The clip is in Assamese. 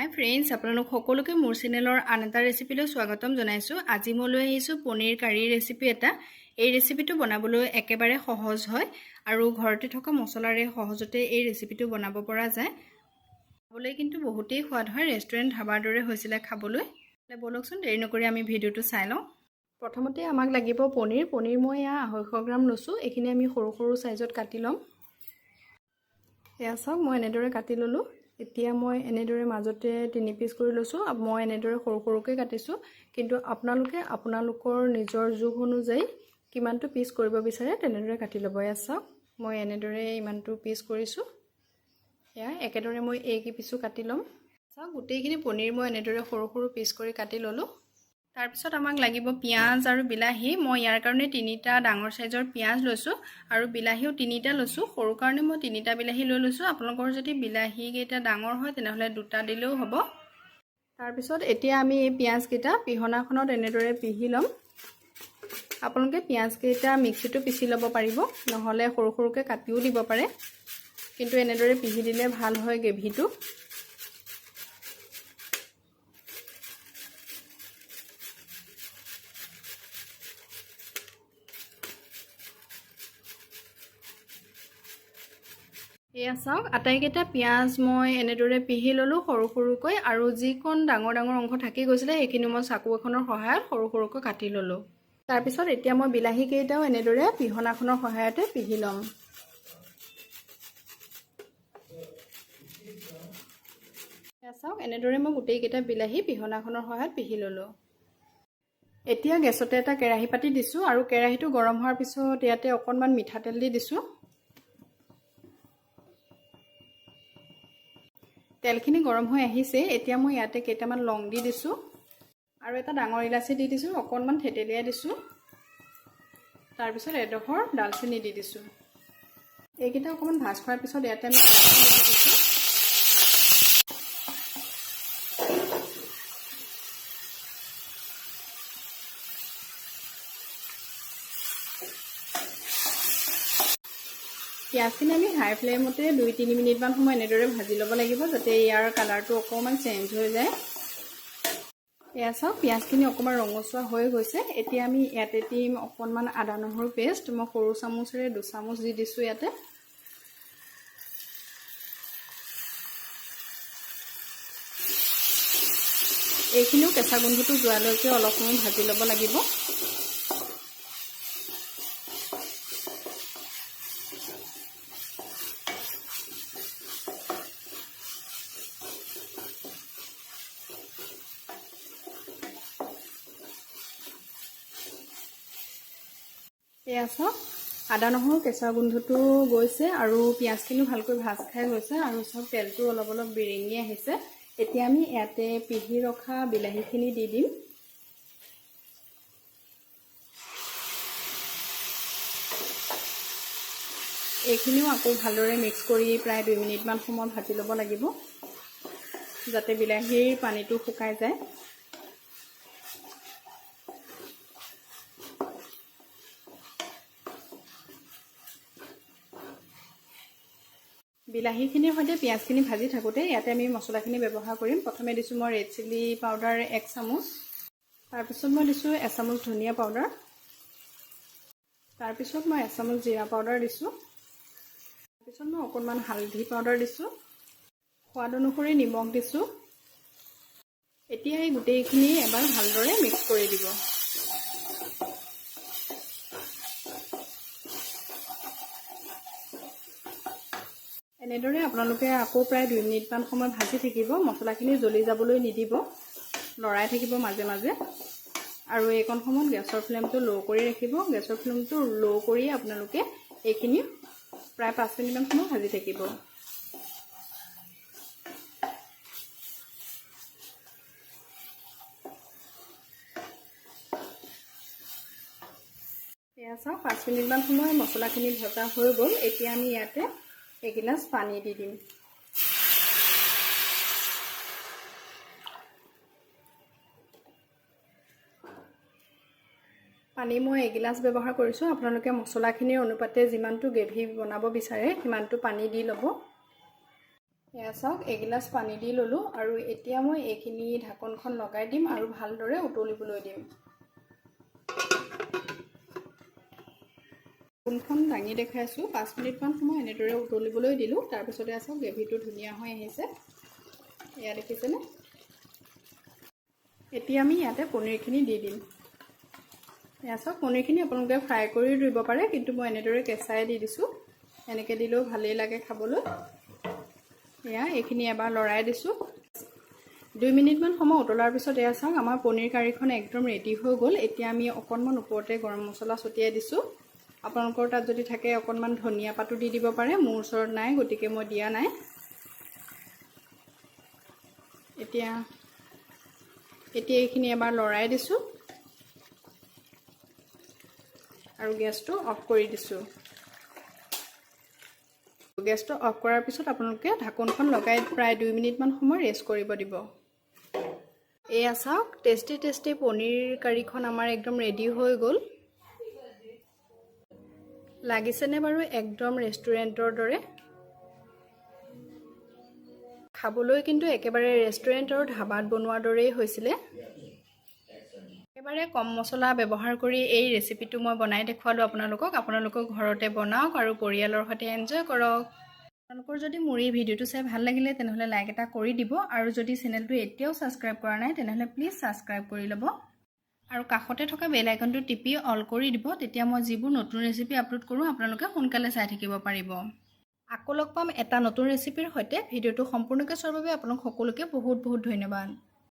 হাই ফ্ৰেণ্ডছ, আপোনালোক সকলোকে মোৰ চেনেলৰ আন এটা ৰেচিপিলৈ স্বাগতম জনাইছোঁ। আজি মই লৈ আহিছোঁ পনীৰ কাৰী ৰেচিপি এটা। এই ৰেচিপিটো বনাবলৈ একেবাৰে সহজ হয় আৰু ঘৰতে থকা মছলাৰে সহজতে এই ৰেচিপিটো বনাব পৰা যায়। খাবলৈ কিন্তু বহুতেই সোৱাদ হয়, ৰেষ্টুৰেণ্ট ধাবাৰ দৰে হৈছিলে খাবলৈ। বলকচোন দেৰি নকৰি আমি ভিডিঅ'টো চাই লওঁ। প্ৰথমতে আমাক লাগিব পনীৰ। পনীৰ মই 250 গ্ৰাম লৈছোঁ। এইখিনি আমি সৰু সৰু চাইজত কাটি ল'ম। এয়া চাওক, মই এনেদৰে কাটি ল'লোঁ। এতিয়া মই এনেদৰে মাজতে 3 পিচ কৰি লৈছোঁ। মই এনেদৰে সৰু সৰুকৈ কাটিছোঁ, কিন্তু আপোনালোকে আপোনালোকৰ নিজৰ জোখ অনুযায়ী কিমানটো পিচ কৰিব বিচাৰে তেনেদৰে কাটি ল'ব। এয়া চাওক, মই এনেদৰে ইমানটো পিচ কৰিছোঁ। এয়া একেদৰে মই এই পিচো কাটি ল'ম। চাওক, গোটেইখিনি পনীৰ মই এনেদৰে সৰু সৰু পিচ কৰি কাটি ল'লোঁ। তাৰপিছত আমাক লাগিব পিঁয়াজ আৰু বিলাহী। মই ইয়াৰ কাৰণে 3টা ডাঙৰ চাইজৰ পিঁয়াজ লৈছোঁ আৰু বিলাহীও 3টা লৈছোঁ। সৰু কাৰণে মই 3টা বিলাহী লৈ লৈছোঁ। আপোনালোকৰ যদি বিলাহীকেইটা ডাঙৰ হয় তেনেহ'লে 2টা দিলেও হ'ব। তাৰপিছত এতিয়া আমি এই পিঁয়াজকেইটা পিহনাখনত এনেদৰে পিহি ল'ম। আপোনালোকে পিঁয়াজকেইটা মিক্সিটো পিচি ল'ব পাৰিব, নহ'লে সৰু সৰুকৈ কাটিও দিব পাৰে, কিন্তু এনেদৰে পিহি দিলে ভাল হয় গ্ৰেভিটো। এয়া চাওক, আটাইকেইটা পিঁয়াজ মই এনেদৰে পিহি ল'লোঁ সৰু সৰুকৈ, আৰু যিকণ ডাঙৰ ডাঙৰ অংশ থাকি গৈছিলে সেইখিনি মই চাকু এখনৰ সহায়ত সৰু সৰুকৈ কাটি ল'লোঁ। তাৰপিছত এতিয়া মই বিলাহীকেইটাও এনেদৰে পিহনাখনৰ সহায়তে পিহি ল'ম। এয়া চাওক, এনেদৰে মই গোটেইকেইটা বিলাহী পিহনাখনৰ সহায়ত পিহি ল'লোঁ। এতিয়া গেছতে এটা কেৰাহী পাতি দিছোঁ আৰু কেৰাহীটো গৰম হোৱাৰ পিছত ইয়াতে অকণমান মিঠাতেল দি দিছোঁ। তেলখিনি গৰম হৈ আহিছে। এতিয়া মই ইয়াতে কেইটামান লং দি দিছোঁ আৰু এটা ডাঙৰ ইলাচি দি দিছোঁ, অকণমান থেতেলিয়াই দিছোঁ। তাৰপিছত এডোখৰ ডালচেনি দি দিছোঁ। এইকেইটা অকণমান ভাজ খোৱাৰ পিছত ইয়াতে আমি দি দিছোঁ। পিঁয়াজখিনি আমি হাই ফ্লেমতে 2-3 মিনিটমান সময় এনেদৰে ভাজি ল'ব লাগিব, যাতে ইয়াৰ কালাৰটো অকণমান চেঞ্জ হৈ যায়। এয়া চাওক, পিঁয়াজখিনি অকণমান ৰঙচুৱা হৈ গৈছে। এতিয়া আমি ইয়াতে দিম অকণমান আদা নহৰু পেষ্ট। মই সৰু চামুচেৰে 2 চামুচ দি দিছোঁ ইয়াতে। এইখিনিও কেঁচা গোন্ধটো যোৱালৈকে অলপ সময় ভাজি ল'ব লাগিব। এয়া চাওক, আদা নহৰু কেঁচা গোন্ধটো গৈছে আৰু পিঁয়াজখিনিও ভালকৈ ভাজ খাই গৈছে, আৰু চাওক তেলটো অলপ অলপ বিৰিঙি আহিছে। এতিয়া আমি ইয়াতে পিহি ৰখা বিলাহীখিনি দি দিম। এইখিনিও আকৌ ভালদৰে মিক্স কৰি প্ৰায় 2 মিনিটমান সময় ভাজি ল'ব লাগিব, যাতে বিলাহীৰ পানীটো শুকাই যায়। বিলাহীখিনিৰ সৈতে পিঁয়াজখিনি ভাজি থাকোঁতে ইয়াতে আমি মছলাখিনি ব্যৱহাৰ কৰিম। প্ৰথমে দিছোঁ মই ৰেড চিলি পাউডাৰ 1 চামুচ, তাৰপিছত মই দিছোঁ 1 চামুচ ধনিয়া পাউডাৰ, তাৰপিছত মই 1 চামুচ জিৰা পাউডাৰ দিছোঁ, তাৰপিছত মই অকণমান হালধি পাউডাৰ দিছোঁ, সোৱাদ অনুসৰি নিমখ দিছোঁ। এতিয়া এই গোটেইখিনি এবাৰ ভালদৰে মিক্স কৰি দিব। এনেদৰে আপোনালোকে আকৌ প্ৰায় 2 মিনিটমান সময় ভাজি থাকিব। মছলাখিনি জ্বলি যাবলৈ নিদিব, লৰাই থাকিব মাজে মাজে। আৰু এইকণ সময়ত গেছৰ ফ্লেমটো ল' কৰি ৰাখিব। গেছৰ ফ্লেমটো ল' কৰি আপোনালোকে এইখিনি প্ৰায় 5 মিনিটমান সময় ভাজি থাকিব। এয়া চাওক, 5 মিনিটমান সময় মছলাখিনি ভজা হৈ গ'ল। এতিয়া আমি ইয়াতে এগিলাচ পানী দি দিম। পানী মই এগিলাচ ব্যৱহাৰ কৰিছোঁ। আপোনালোকে মছলাখিনিৰ অনুপাতে যিমানটো গ্ৰেভি বনাব বিচাৰে সিমানটো পানী দি ল'ব। এয়া চাওক এগিলাচ পানী দি ললোঁ আৰু এতিয়া মই এইখিনি ঢাকনখন লগাই দিম আৰু ভালদৰে উতলিবলৈ দিম। ঢাকনখন দাঙি দেখাইছোঁ 5 মিনিটমান সময় এনেদৰে উতলিবলৈ দিলোঁ। তাৰপিছতে চাওক গ্ৰেভিটো ধুনীয়া হৈ আহিছে, এয়া দেখিছেনে। এতিয়া আমি ইয়াতে পনীৰখিনি দি দিম। এয়া চাওক পনীৰখিনি আপোনালোকে ফ্ৰাই কৰিও দিব পাৰে, কিন্তু মই এনেদৰে কেঁচাই দি দিছোঁ। এনেকৈ দিলেও ভালেই লাগে খাবলৈ। এয়া এইখিনি এবাৰ লৰাই দিছোঁ। 2 মিনিটমান সময় উতলাৰ পিছত এয়া চাওক আমাৰ পনীৰ কাৰীখন একদম ৰেডি হৈ গ'ল। এতিয়া আমি অকণমান ওপৰতে গৰম মছলা ছটিয়াই দিছোঁ। আপোনালোকৰ তাত যদি থাকে অকণমান ধনিয়া পাতো দি দিব পাৰে, মোৰ ওচৰত নাই গতিকে মই দিয়া নাই। এতিয়া এইখিনি এবাৰ লৰাই দিছোঁ আৰু গেছটো অফ কৰি দিছোঁ। গেছটো অফ কৰাৰ পিছত আপোনালোকে ঢাকনখন লগাই প্ৰায় 2 মিনিটমান সময় ৰেষ্ট কৰিব দিব। এয়া চাওক টেষ্টি পনীৰ কাৰীখন আমাৰ একদম ৰেডি হৈ গ'ল। লাগিছেনে বাৰু একদম ৰেষ্টুৰেণ্টৰ দৰে? খাবলৈ কিন্তু একেবাৰে ৰেষ্টুৰেণ্টৰ ধাবাত বনোৱাৰ দৰেই হৈছিলে। একেবাৰে কম মছলা ব্যৱহাৰ কৰি এই ৰেচিপিটো মই বনাই দেখুৱালোঁ আপোনালোকক। আপোনালোকক ঘৰতে বনাওক আৰু পৰিয়ালৰ সৈতে এনজয় কৰক। আপোনালোকৰ যদি মোৰ এই ভিডিঅ'টো চাই ভাল লাগিলে তেনেহ'লে লাইক এটা কৰি দিব, আৰু যদি চেনেলটো এতিয়াও ছাবস্ক্ৰাইব কৰা নাই তেনেহ'লে প্লিজ ছাবস্ক্ৰাইব কৰি ল'ব আৰু কাষতে থকা বেল আইকনটো টিপি অল কৰি দিব। তেতিয়া মই যিবোৰ নতুন ৰেচিপি আপলোড কৰোঁ আপোনালোকে সোনকালে চাই থাকিব পাৰিব। আকৌ লগ পাম এটা নতুন ৰেচিপিৰ সৈতে। ভিডিঅ'টো সম্পূৰ্ণকৈ চোৱাৰ বাবে আপোনালোক সকলোকে বহুত ধন্যবাদ।